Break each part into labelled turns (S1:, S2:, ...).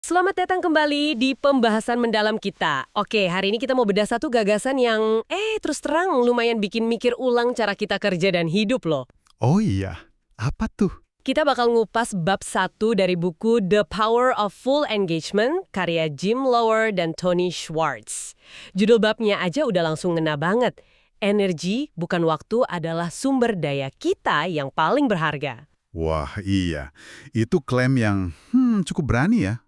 S1: Selamat datang kembali di pembahasan mendalam kita. Oke, hari ini kita mau bedah satu gagasan yang terus terang lumayan bikin mikir ulang cara kita kerja dan hidup loh.
S2: Oh iya, apa tuh?
S1: Kita bakal ngupas bab 1 dari buku The Power of Full Engagement karya Jim Lower dan Tony Schwartz. Judul babnya aja udah langsung ngena banget. Energi bukan waktu adalah sumber daya kita yang paling berharga.
S2: Wah iya, itu klaim yang cukup berani ya.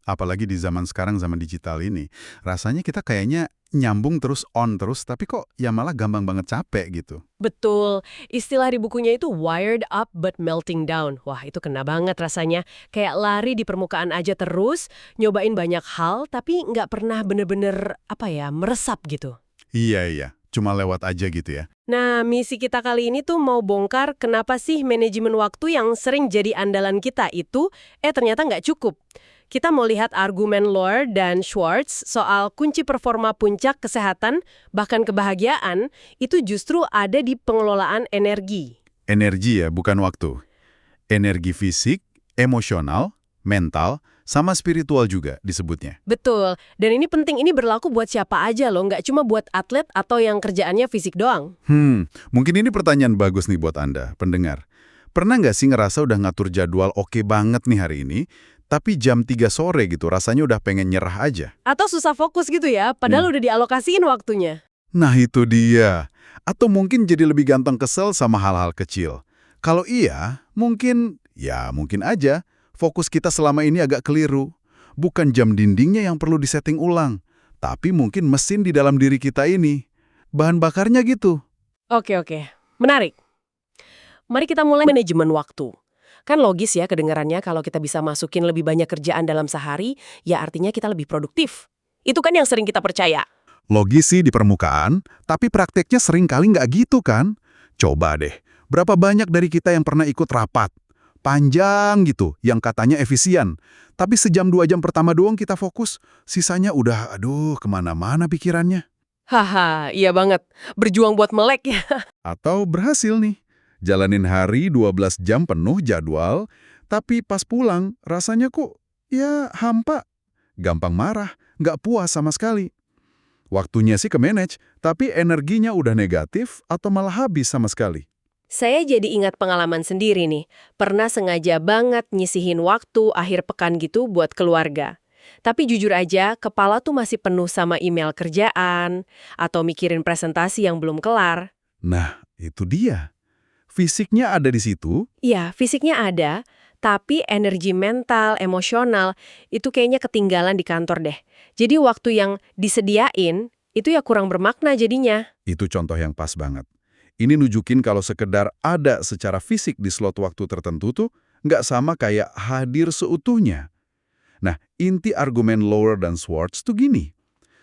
S2: Apalagi di zaman sekarang, zaman digital ini. Rasanya kita kayaknya nyambung terus, on terus, tapi kok ya malah gampang banget capek gitu.
S1: Betul, istilah di bukunya itu wired up but melting down. Wah, itu kena banget rasanya. Kayak lari di permukaan aja terus, nyobain banyak hal, tapi nggak pernah bener-bener, meresap gitu.
S2: Iya, cuma lewat aja gitu ya.
S1: Nah, misi kita kali ini tuh mau bongkar kenapa sih manajemen waktu yang sering jadi andalan kita itu, ternyata nggak cukup. Kita mau lihat argumen Lohr dan Schwartz soal kunci performa puncak kesehatan, bahkan kebahagiaan, itu justru ada di pengelolaan energi.
S2: Energi ya, bukan waktu. Energi fisik, emosional, mental, sama spiritual juga disebutnya.
S1: Betul, dan ini penting, ini berlaku buat siapa aja loh, nggak cuma buat atlet atau yang kerjaannya fisik doang.
S2: Mungkin ini pertanyaan bagus nih buat Anda, pendengar. Pernah nggak sih ngerasa udah ngatur jadwal oke banget nih hari ini, tapi jam 3 sore gitu rasanya udah pengen nyerah aja?
S1: Atau susah fokus gitu ya, padahal udah dialokasiin waktunya.
S2: Nah itu dia. Atau mungkin jadi lebih gampang kesel sama hal-hal kecil. Kalau iya, mungkin aja fokus kita selama ini agak keliru. Bukan jam dindingnya yang perlu disetting ulang, tapi mungkin mesin di dalam diri kita ini. Bahan bakarnya gitu.
S1: Oke, menarik. Mari kita mulai manajemen waktu. Kan logis ya kedengarannya kalau kita bisa masukin lebih banyak kerjaan dalam sehari, ya artinya kita lebih produktif. Itu kan yang sering kita percaya.
S2: Logis sih di permukaan, tapi prakteknya sering kali nggak gitu kan? Coba deh, berapa banyak dari kita yang pernah ikut rapat? Panjang gitu, yang katanya efisien. Tapi sejam 2 jam pertama doang kita fokus, sisanya udah kemana-mana pikirannya.
S1: Haha, iya banget. Berjuang buat melek ya.
S2: Atau berhasil nih, jalanin hari 12 jam penuh jadwal, tapi pas pulang rasanya kok ya hampa. Gampang marah, nggak puas sama sekali. Waktunya sih ke-manage, tapi energinya udah negatif atau malah habis sama sekali.
S1: Saya jadi ingat pengalaman sendiri nih. Pernah sengaja banget nyisihin waktu akhir pekan gitu buat keluarga. Tapi jujur aja, kepala tuh masih penuh sama email kerjaan, atau mikirin presentasi yang belum kelar.
S2: Nah, itu dia. Fisiknya ada di situ.
S1: Iya, fisiknya ada, tapi energi mental, emosional, itu kayaknya ketinggalan di kantor deh. Jadi waktu yang disediain, itu ya kurang bermakna jadinya.
S2: Itu contoh yang pas banget. Ini nunjukin kalau sekedar ada secara fisik di slot waktu tertentu tuh nggak sama kayak hadir seutuhnya. Nah, inti argumen Lower dan Schwartz tuh gini.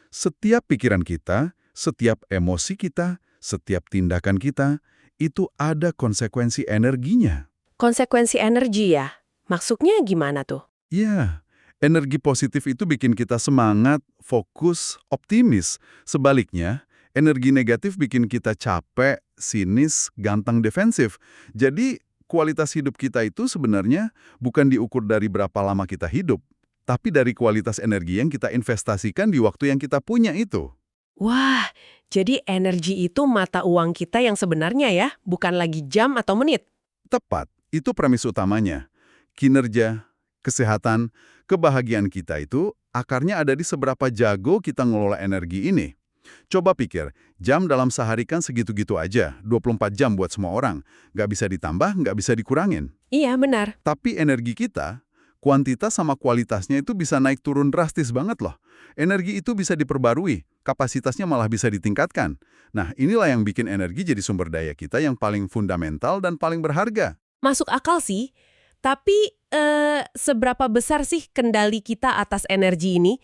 S2: Setiap pikiran kita, setiap emosi kita, setiap tindakan kita, itu ada konsekuensi energinya.
S1: Konsekuensi energi ya? Maksudnya gimana tuh?
S2: Ya, energi positif itu bikin kita semangat, fokus, optimis. Sebaliknya, energi negatif bikin kita capek, sinis, gampang defensif. Jadi, kualitas hidup kita itu sebenarnya bukan diukur dari berapa lama kita hidup, tapi dari kualitas energi yang kita investasikan di waktu yang kita punya itu.
S1: Wah, jadi energi itu mata uang kita yang sebenarnya ya, bukan lagi jam atau menit.
S2: Tepat, itu premis utamanya. Kinerja, kesehatan, kebahagiaan kita itu akarnya ada di seberapa jago kita ngelola energi ini. Coba pikir, jam dalam sehari kan segitu-gitu aja, 24 jam buat semua orang. Nggak bisa ditambah, nggak bisa dikurangin.
S1: Iya, benar.
S2: Tapi energi kita, kuantitas sama kualitasnya itu bisa naik turun drastis banget loh. Energi itu bisa diperbarui, kapasitasnya malah bisa ditingkatkan. Nah, inilah yang bikin energi jadi sumber daya kita yang paling fundamental dan paling berharga.
S1: Masuk akal sih, tapi seberapa besar sih kendali kita atas energi ini?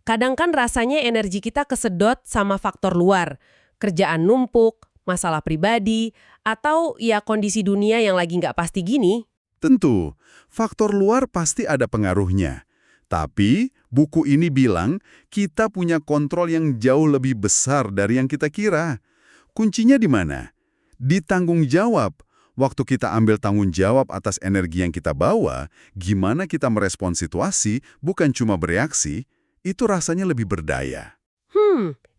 S1: Kadang kan rasanya energi kita kesedot sama faktor luar, kerjaan numpuk, masalah pribadi, atau ya kondisi dunia yang lagi nggak pasti gini.
S2: Tentu, faktor luar pasti ada pengaruhnya. Tapi, buku ini bilang kita punya kontrol yang jauh lebih besar dari yang kita kira. Kuncinya di mana? Di tanggung jawab. Waktu kita ambil tanggung jawab atas energi yang kita bawa, gimana kita merespon situasi, bukan cuma bereaksi, itu rasanya lebih berdaya.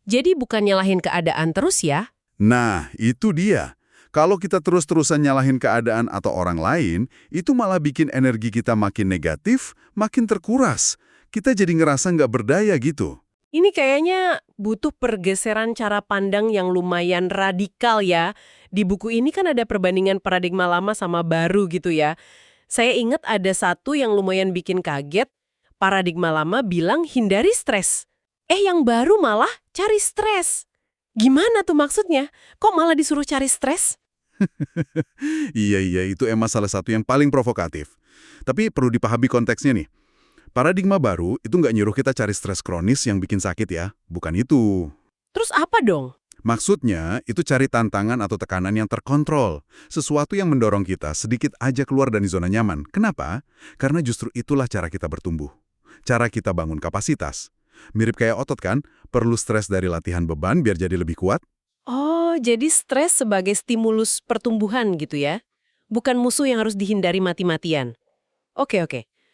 S1: Jadi bukan nyalahin keadaan terus ya?
S2: Nah, itu dia. Kalau kita terus-terusan nyalahin keadaan atau orang lain, itu malah bikin energi kita makin negatif, makin terkuras. Kita jadi ngerasa nggak berdaya gitu.
S1: Ini kayaknya butuh pergeseran cara pandang yang lumayan radikal ya. Di buku ini kan ada perbandingan paradigma lama sama baru gitu ya. Saya ingat ada satu yang lumayan bikin kaget. Paradigma lama bilang hindari stres. Yang baru malah cari stres. Gimana tuh maksudnya? Kok malah disuruh cari stres?
S2: Iya, itu emang salah satu yang paling provokatif. Tapi perlu dipahami konteksnya nih. Paradigma baru itu nggak nyuruh kita cari stres kronis yang bikin sakit ya. Bukan itu.
S1: Terus apa dong?
S2: Maksudnya, itu cari tantangan atau tekanan yang terkontrol. Sesuatu yang mendorong kita sedikit aja keluar dari zona nyaman. Kenapa? Karena justru itulah cara kita bertumbuh. Cara kita bangun kapasitas. Mirip kayak otot kan? Perlu stres dari latihan beban biar jadi lebih kuat.
S1: Oh, jadi stres sebagai stimulus pertumbuhan gitu ya? Bukan musuh yang harus dihindari mati-matian. Oke.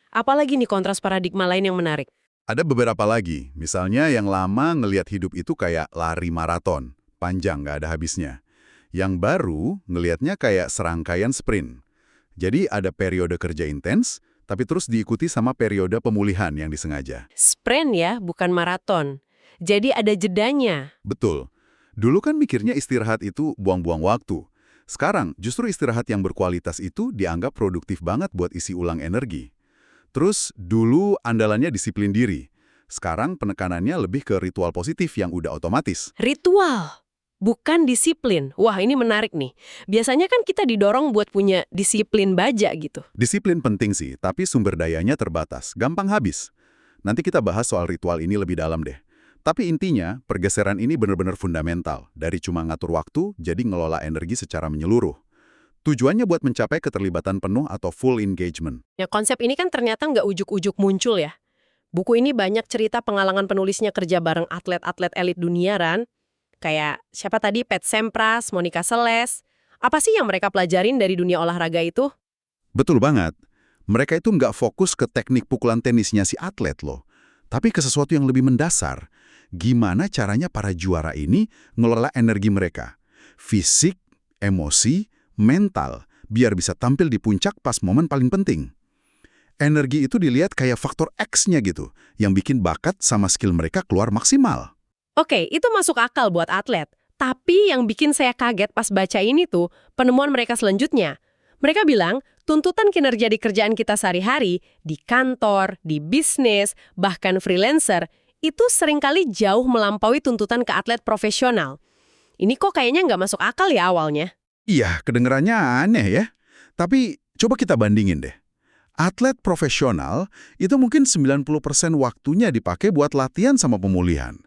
S1: Apalagi nih kontras paradigma lain yang menarik?
S2: Ada beberapa lagi. Misalnya yang lama ngelihat hidup itu kayak lari maraton. Panjang, nggak ada habisnya. Yang baru ngelihatnya kayak serangkaian sprint. Jadi ada periode kerja intens, tapi terus diikuti sama periode pemulihan yang disengaja.
S1: Sprint ya, bukan maraton. Jadi ada jedanya.
S2: Betul. Dulu kan mikirnya istirahat itu buang-buang waktu. Sekarang justru istirahat yang berkualitas itu dianggap produktif banget buat isi ulang energi. Terus dulu andalannya disiplin diri. Sekarang penekanannya lebih ke ritual positif yang udah otomatis.
S1: Ritual, bukan disiplin. Wah, ini menarik nih. Biasanya kan kita didorong buat punya disiplin baja gitu.
S2: Disiplin penting sih, tapi sumber dayanya terbatas, gampang habis. Nanti kita bahas soal ritual ini lebih dalam deh. Tapi intinya, pergeseran ini benar-benar fundamental. Dari cuma ngatur waktu, jadi ngelola energi secara menyeluruh. Tujuannya buat mencapai keterlibatan penuh atau full engagement.
S1: Ya, konsep ini kan ternyata nggak ujuk-ujuk muncul ya. Buku ini banyak cerita pengalaman penulisnya kerja bareng atlet-atlet elit dunia, Ran. Kayak siapa tadi? Pet Sampras, Monica Seles. Apa sih yang mereka pelajarin dari dunia olahraga itu?
S2: Betul banget. Mereka itu nggak fokus ke teknik pukulan tenisnya si atlet loh. Tapi ke sesuatu yang lebih mendasar. Gimana caranya para juara ini ngelola energi mereka? Fisik, emosi, mental, biar bisa tampil di puncak pas momen paling penting. Energi itu dilihat kayak faktor X-nya gitu, yang bikin bakat sama skill mereka keluar maksimal.
S1: Oke, itu masuk akal buat atlet. Tapi yang bikin saya kaget pas baca ini tuh, penemuan mereka selanjutnya. Mereka bilang, tuntutan kinerja di kerjaan kita sehari-hari, di kantor, di bisnis, bahkan freelancer, itu seringkali jauh melampaui tuntutan ke atlet profesional. Ini kok kayaknya nggak masuk akal ya awalnya.
S2: Iya, kedengerannya aneh ya. Tapi coba kita bandingin deh. Atlet profesional itu mungkin 90% waktunya dipakai buat latihan sama pemulihan.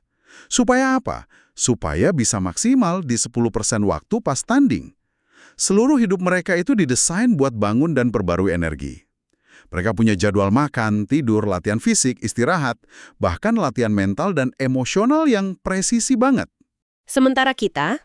S2: Supaya apa? Supaya bisa maksimal di 10% waktu pas tanding. Seluruh hidup mereka itu didesain buat bangun dan perbarui energi. Mereka punya jadwal makan, tidur, latihan fisik, istirahat, bahkan latihan mental dan emosional yang presisi banget.
S1: Sementara kita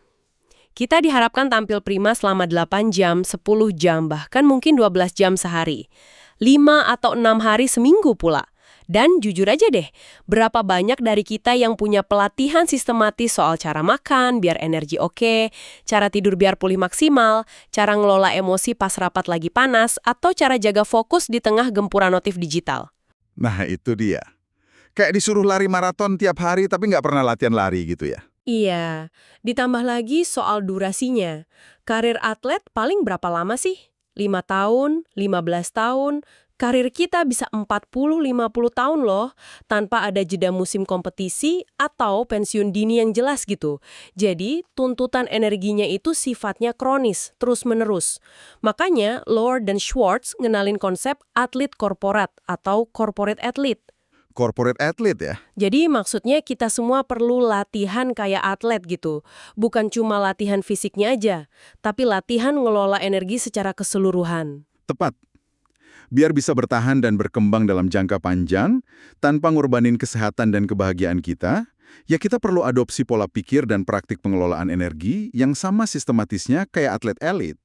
S1: diharapkan tampil prima selama 8 jam, 10 jam, bahkan mungkin 12 jam sehari. 5 atau 6 hari seminggu pula. Dan jujur aja deh, berapa banyak dari kita yang punya pelatihan sistematis soal cara makan biar energi oke, cara tidur biar pulih maksimal, cara ngelola emosi pas rapat lagi panas, atau cara jaga fokus di tengah gempuran notif digital.
S2: Nah, itu dia. Kayak disuruh lari maraton tiap hari tapi nggak pernah latihan lari gitu ya.
S1: Iya, ditambah lagi soal durasinya. Karir atlet paling berapa lama sih? 5 tahun, 15 tahun, karir kita bisa 40-50 tahun loh, tanpa ada jeda musim kompetisi atau pensiun dini yang jelas gitu. Jadi, tuntutan energinya itu sifatnya kronis, terus-menerus. Makanya, Lord dan Schwartz ngenalin konsep atlet korporat atau corporate athlete.
S2: Corporate athlete ya?
S1: Jadi maksudnya kita semua perlu latihan kayak atlet gitu. Bukan cuma latihan fisiknya aja, tapi latihan ngelola energi secara keseluruhan.
S2: Tepat. Biar bisa bertahan dan berkembang dalam jangka panjang, tanpa ngorbanin kesehatan dan kebahagiaan kita, ya kita perlu adopsi pola pikir dan praktik pengelolaan energi yang sama sistematisnya kayak atlet elit.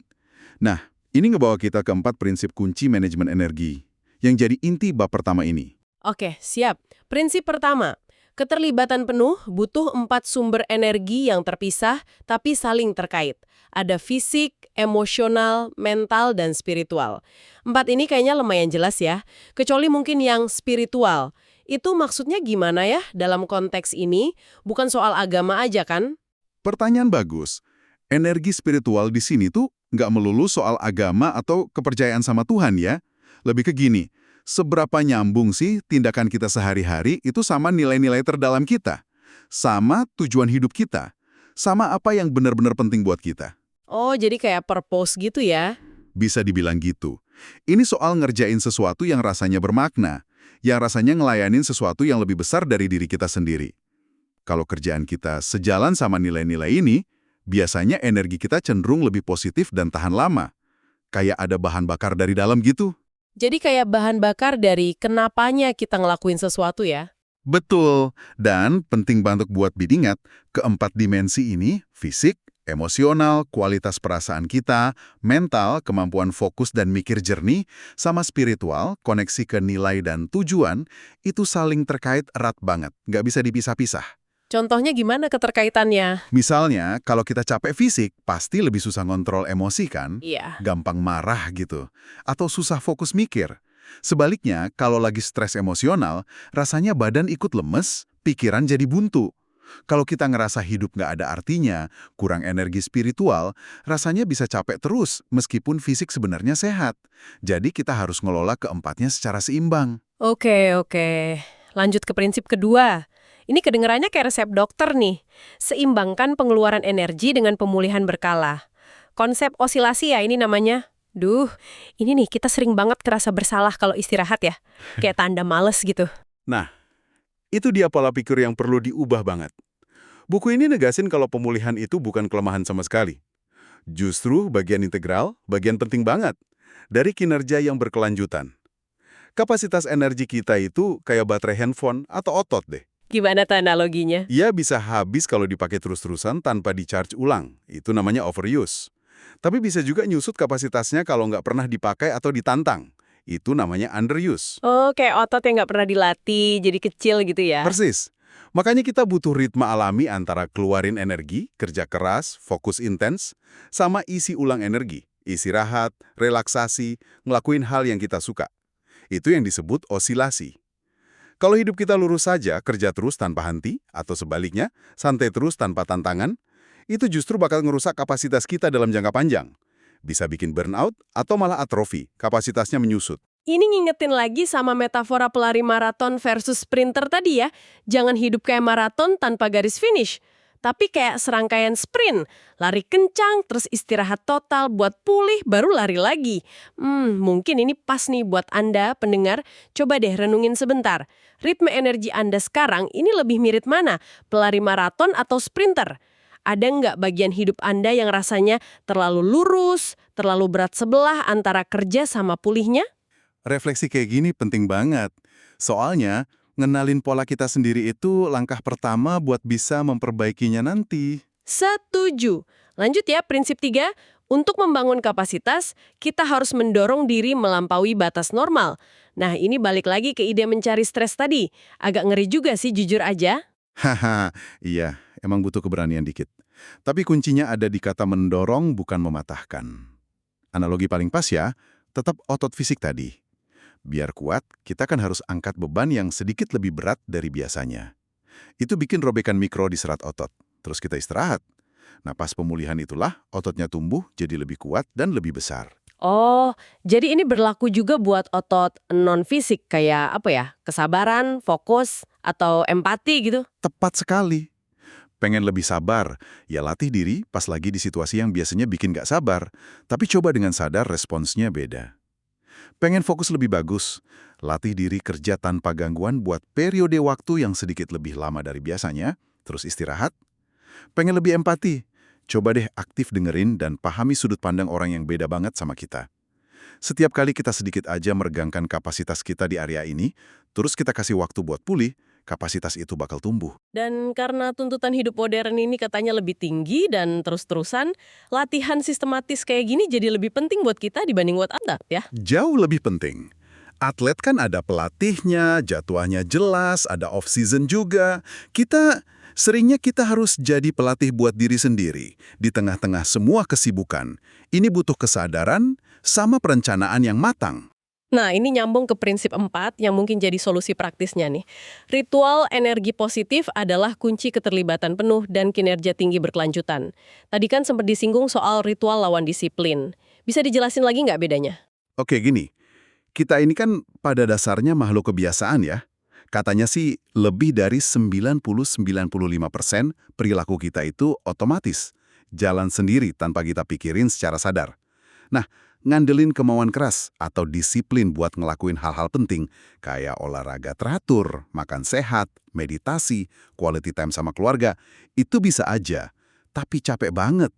S2: Nah, ini ngebawa kita ke 4 prinsip kunci manajemen energi, yang jadi inti bab pertama ini.
S1: Oke, siap. Prinsip pertama, keterlibatan penuh butuh 4 sumber energi yang terpisah tapi saling terkait. Ada fisik, emosional, mental, dan spiritual. 4 ini kayaknya lumayan jelas ya, kecuali mungkin yang spiritual. Itu maksudnya gimana ya dalam konteks ini? Bukan soal agama aja kan?
S2: Pertanyaan bagus. Energi spiritual di sini tuh nggak melulu soal agama atau kepercayaan sama Tuhan ya. Lebih ke gini, seberapa nyambung sih tindakan kita sehari-hari itu sama nilai-nilai terdalam kita? Sama tujuan hidup kita? Sama apa yang benar-benar penting buat kita?
S1: Oh, jadi kayak purpose gitu ya?
S2: Bisa dibilang gitu. Ini soal ngerjain sesuatu yang rasanya bermakna, yang rasanya ngelayanin sesuatu yang lebih besar dari diri kita sendiri. Kalau kerjaan kita sejalan sama nilai-nilai ini, biasanya energi kita cenderung lebih positif dan tahan lama. Kayak ada bahan bakar dari dalam gitu.
S1: Jadi kayak bahan bakar dari kenapanya kita ngelakuin sesuatu ya?
S2: Betul. Dan penting banget buat diingat, keempat dimensi ini, fisik, emosional, kualitas perasaan kita, mental, kemampuan fokus dan mikir jernih, sama spiritual, koneksi ke nilai dan tujuan, itu saling terkait erat banget, nggak bisa dipisah-pisah.
S1: Contohnya gimana keterkaitannya?
S2: Misalnya, kalau kita capek fisik, pasti lebih susah ngontrol emosi kan?
S1: Iya.
S2: Gampang marah gitu. Atau susah fokus mikir. Sebaliknya, kalau lagi stres emosional, rasanya badan ikut lemes, pikiran jadi buntu. Kalau kita ngerasa hidup nggak ada artinya, kurang energi spiritual, rasanya bisa capek terus meskipun fisik sebenarnya sehat. Jadi kita harus ngelola keempatnya secara seimbang.
S1: Oke. Lanjut ke prinsip kedua. Ini kedengarannya kayak resep dokter nih. Seimbangkan pengeluaran energi dengan pemulihan berkala. Konsep osilasi ya ini namanya. Ini nih kita sering banget kerasa bersalah kalau istirahat ya. Kayak tanda males gitu.
S2: Nah, itu dia pola pikir yang perlu diubah banget. Buku ini negasin kalau pemulihan itu bukan kelemahan sama sekali. Justru bagian integral, bagian penting banget dari kinerja yang berkelanjutan. Kapasitas energi kita itu kayak baterai handphone atau otot deh.
S1: Gimana tuh analoginya?
S2: Ia bisa habis kalau dipakai terus-terusan tanpa di-charge ulang. Itu namanya overuse. Tapi bisa juga nyusut kapasitasnya kalau nggak pernah dipakai atau ditantang. Itu namanya underuse.
S1: Oh, kayak otot yang nggak pernah dilatih, jadi kecil gitu ya?
S2: Persis. Makanya kita butuh ritme alami antara keluarin energi, kerja keras, fokus intens, sama isi ulang energi, istirahat, relaksasi, ngelakuin hal yang kita suka. Itu yang disebut osilasi. Kalau hidup kita lurus saja, kerja terus tanpa henti, atau sebaliknya, santai terus tanpa tantangan, itu justru bakal ngerusak kapasitas kita dalam jangka panjang. Bisa bikin burnout atau malah atrofi, kapasitasnya menyusut.
S1: Ini ngingetin lagi sama metafora pelari maraton versus sprinter tadi ya. Jangan hidup kayak maraton tanpa garis finish. Tapi kayak serangkaian sprint. Lari kencang, terus istirahat total buat pulih, baru lari lagi. Mungkin ini pas nih buat Anda, pendengar. Coba deh renungin sebentar. Ritme energi Anda sekarang ini lebih mirip mana? Pelari maraton atau sprinter? Ada nggak bagian hidup Anda yang rasanya terlalu lurus, terlalu berat sebelah antara kerja sama pulihnya?
S2: Refleksi kayak gini penting banget. Soalnya, ngenalin pola kita sendiri itu langkah pertama buat bisa memperbaikinya nanti.
S1: Setuju. Lanjut ya, prinsip 3. Untuk membangun kapasitas, kita harus mendorong diri melampaui batas normal. Nah, ini balik lagi ke ide mencari stres tadi. Agak ngeri juga sih, jujur aja.
S2: Haha, iya, emang butuh keberanian dikit. Tapi kuncinya ada di kata mendorong, bukan mematahkan. Analogi paling pas ya, tetap otot fisik tadi. Biar kuat, kita kan harus angkat beban yang sedikit lebih berat dari biasanya. Itu bikin robekan mikro di serat otot. Terus kita istirahat. Nah, pas pemulihan itulah ototnya tumbuh jadi lebih kuat dan lebih besar.
S1: Oh, jadi ini berlaku juga buat otot non-fisik kayak apa ya? Kesabaran, fokus, atau empati gitu?
S2: Tepat sekali. Pengen lebih sabar, ya latih diri pas lagi di situasi yang biasanya bikin gak sabar. Tapi coba dengan sadar responsnya beda. Pengen fokus lebih bagus, latih diri kerja tanpa gangguan buat periode waktu yang sedikit lebih lama dari biasanya, terus istirahat. Pengen lebih empati, coba deh aktif dengerin dan pahami sudut pandang orang yang beda banget sama kita. Setiap kali kita sedikit aja meregangkan kapasitas kita di area ini, terus kita kasih waktu buat pulih, kapasitas itu bakal tumbuh.
S1: Dan karena tuntutan hidup modern ini katanya lebih tinggi dan terus-terusan, latihan sistematis kayak gini jadi lebih penting buat kita dibanding buat atlet ya.
S2: Jauh lebih penting. Atlet kan ada pelatihnya, jadwalnya jelas, ada off-season juga. Seringnya kita harus jadi pelatih buat diri sendiri di tengah-tengah semua kesibukan. Ini butuh kesadaran sama perencanaan yang matang.
S1: Nah, ini nyambung ke prinsip 4 yang mungkin jadi solusi praktisnya nih. Ritual energi positif adalah kunci keterlibatan penuh dan kinerja tinggi berkelanjutan. Tadi kan sempat disinggung soal ritual lawan disiplin. Bisa dijelasin lagi nggak bedanya?
S2: Oke, gini. Kita ini kan pada dasarnya makhluk kebiasaan ya. Katanya sih lebih dari 90–95% perilaku kita itu otomatis. Jalan sendiri tanpa kita pikirin secara sadar. Nah, ngandelin kemauan keras atau disiplin buat ngelakuin hal-hal penting, kayak olahraga teratur, makan sehat, meditasi, quality time sama keluarga, itu bisa aja. Tapi capek banget.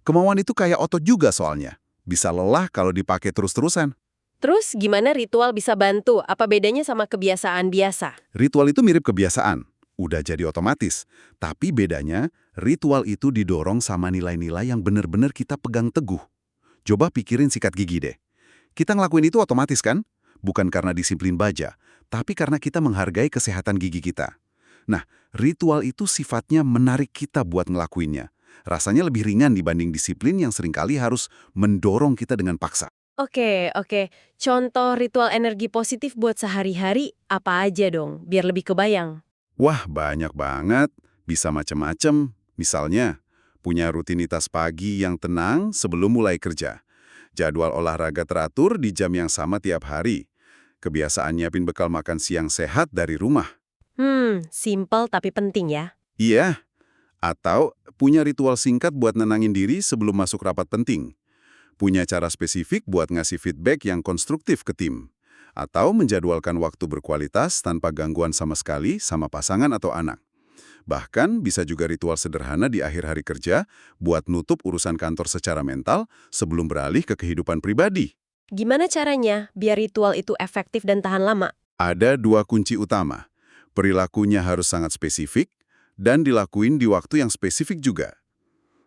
S2: Kemauan itu kayak otot juga soalnya. Bisa lelah kalau dipakai terus-terusan.
S1: Terus gimana ritual bisa bantu? Apa bedanya sama kebiasaan biasa?
S2: Ritual itu mirip kebiasaan. Udah jadi otomatis. Tapi bedanya, ritual itu didorong sama nilai-nilai yang benar-benar kita pegang teguh. Coba pikirin sikat gigi deh. Kita ngelakuin itu otomatis kan? Bukan karena disiplin baja, tapi karena kita menghargai kesehatan gigi kita. Nah, ritual itu sifatnya menarik kita buat ngelakuinnya. Rasanya lebih ringan dibanding disiplin yang seringkali harus mendorong kita dengan paksa.
S1: Oke. Contoh ritual energi positif buat sehari-hari apa aja dong, biar lebih kebayang?
S2: Wah, banyak banget. Bisa macam-macam. Misalnya, punya rutinitas pagi yang tenang sebelum mulai kerja. Jadwal olahraga teratur di jam yang sama tiap hari. Kebiasaan nyiapin bekal makan siang sehat dari rumah.
S1: Simple tapi penting ya.
S2: Iya. Atau punya ritual singkat buat nenangin diri sebelum masuk rapat penting. Punya cara spesifik buat ngasih feedback yang konstruktif ke tim. Atau menjadwalkan waktu berkualitas tanpa gangguan sama sekali sama pasangan atau anak. Bahkan bisa juga ritual sederhana di akhir hari kerja buat nutup urusan kantor secara mental sebelum beralih ke kehidupan pribadi.
S1: Gimana caranya biar ritual itu efektif dan tahan lama?
S2: Ada 2 kunci utama. Perilakunya harus sangat spesifik dan dilakuin di waktu yang spesifik juga.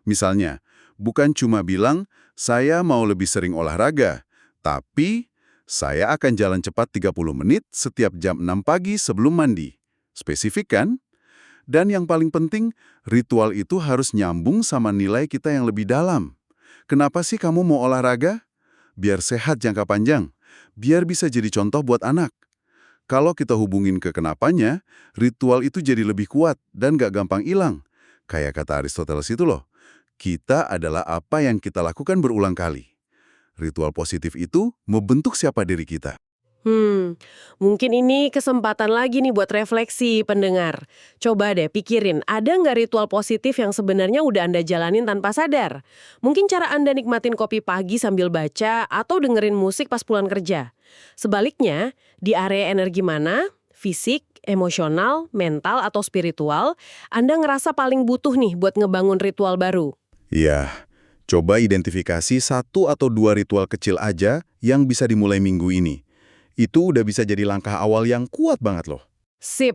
S2: Misalnya, bukan cuma bilang, saya mau lebih sering olahraga, tapi saya akan jalan cepat 30 menit setiap jam 6 pagi sebelum mandi. Spesifik kan? Dan yang paling penting, ritual itu harus nyambung sama nilai kita yang lebih dalam. Kenapa sih kamu mau olahraga? Biar sehat jangka panjang. Biar bisa jadi contoh buat anak. Kalau kita hubungin ke kenapanya, ritual itu jadi lebih kuat dan gak gampang hilang. Kayak kata Aristoteles itu loh, kita adalah apa yang kita lakukan berulang kali. Ritual positif itu membentuk siapa diri kita.
S1: Mungkin ini kesempatan lagi nih buat refleksi pendengar. Coba deh pikirin, ada nggak ritual positif yang sebenarnya udah Anda jalanin tanpa sadar? Mungkin cara Anda nikmatin kopi pagi sambil baca atau dengerin musik pas pulang kerja. Sebaliknya, di area energi mana, fisik, emosional, mental, atau spiritual, Anda ngerasa paling butuh nih buat ngebangun ritual baru?
S2: Iya, coba identifikasi 1 atau 2 ritual kecil aja yang bisa dimulai minggu ini. Itu udah bisa jadi langkah awal yang kuat banget loh.
S1: Sip.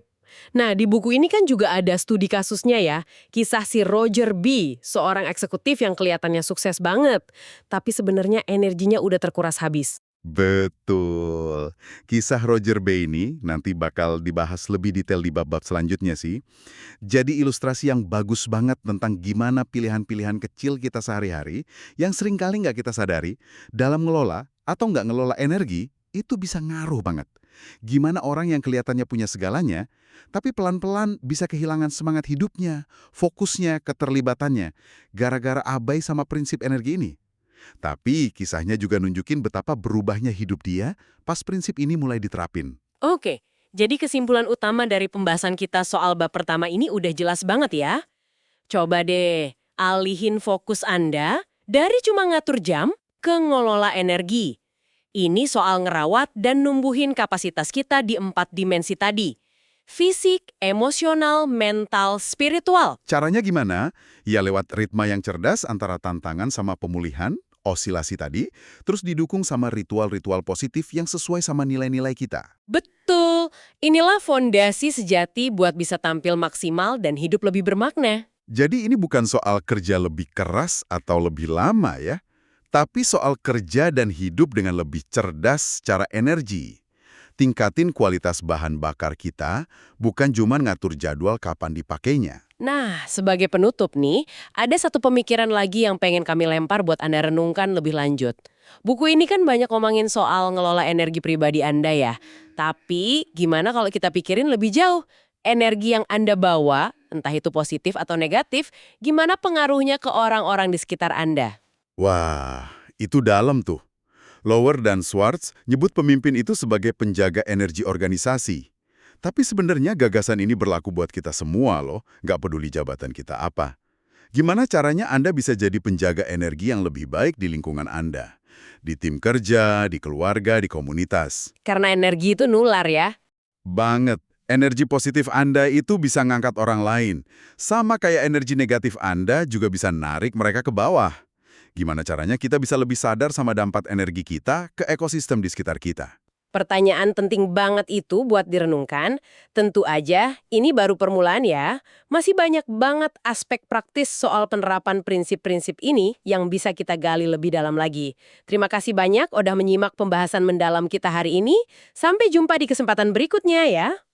S1: Nah, di buku ini kan juga ada studi kasusnya ya. Kisah si Roger B., seorang eksekutif yang kelihatannya sukses banget. Tapi sebenarnya energinya udah terkuras habis.
S2: Betul. Kisah Roger B. ini nanti bakal dibahas lebih detail di bab-bab selanjutnya sih. Jadi ilustrasi yang bagus banget tentang gimana pilihan-pilihan kecil kita sehari-hari yang seringkali nggak kita sadari dalam ngelola atau nggak ngelola energi itu bisa ngaruh banget. Gimana orang yang kelihatannya punya segalanya, tapi pelan-pelan bisa kehilangan semangat hidupnya, fokusnya, keterlibatannya, gara-gara abai sama prinsip energi ini. Tapi kisahnya juga nunjukin betapa berubahnya hidup dia pas prinsip ini mulai diterapin.
S1: Oke, jadi kesimpulan utama dari pembahasan kita soal bab pertama ini udah jelas banget ya. Coba deh, alihin fokus Anda dari cuma ngatur jam ke ngelola energi. Ini soal ngerawat dan numbuhin kapasitas kita di 4 dimensi tadi. Fisik, emosional, mental, spiritual.
S2: Caranya gimana? Ya lewat ritme yang cerdas antara tantangan sama pemulihan, osilasi tadi, terus didukung sama ritual-ritual positif yang sesuai sama nilai-nilai kita.
S1: Betul, inilah fondasi sejati buat bisa tampil maksimal dan hidup lebih bermakna.
S2: Jadi ini bukan soal kerja lebih keras atau lebih lama ya, tapi soal kerja dan hidup dengan lebih cerdas secara energi. Tingkatin kualitas bahan bakar kita, bukan cuma ngatur jadwal kapan dipakainya.
S1: Nah, sebagai penutup nih, ada satu pemikiran lagi yang pengen kami lempar buat Anda renungkan lebih lanjut. Buku ini kan banyak ngomongin soal ngelola energi pribadi Anda ya. Tapi, gimana kalau kita pikirin lebih jauh? Energi yang Anda bawa, entah itu positif atau negatif, gimana pengaruhnya ke orang-orang di sekitar Anda?
S2: Wah, itu dalam tuh. Lower dan Schwartz nyebut pemimpin itu sebagai penjaga energi organisasi. Tapi sebenarnya gagasan ini berlaku buat kita semua loh, nggak peduli jabatan kita apa. Gimana caranya Anda bisa jadi penjaga energi yang lebih baik di lingkungan Anda? Di tim kerja, di keluarga, di komunitas.
S1: Karena energi itu nular ya.
S2: Banget. Energi positif Anda itu bisa ngangkat orang lain. Sama kayak energi negatif Anda juga bisa narik mereka ke bawah. Gimana caranya kita bisa lebih sadar sama dampak energi kita ke ekosistem di sekitar kita?
S1: Pertanyaan penting banget itu buat direnungkan. Tentu aja, ini baru permulaan ya. Masih banyak banget aspek praktis soal penerapan prinsip-prinsip ini yang bisa kita gali lebih dalam lagi. Terima kasih banyak udah menyimak pembahasan mendalam kita hari ini. Sampai jumpa di kesempatan berikutnya ya.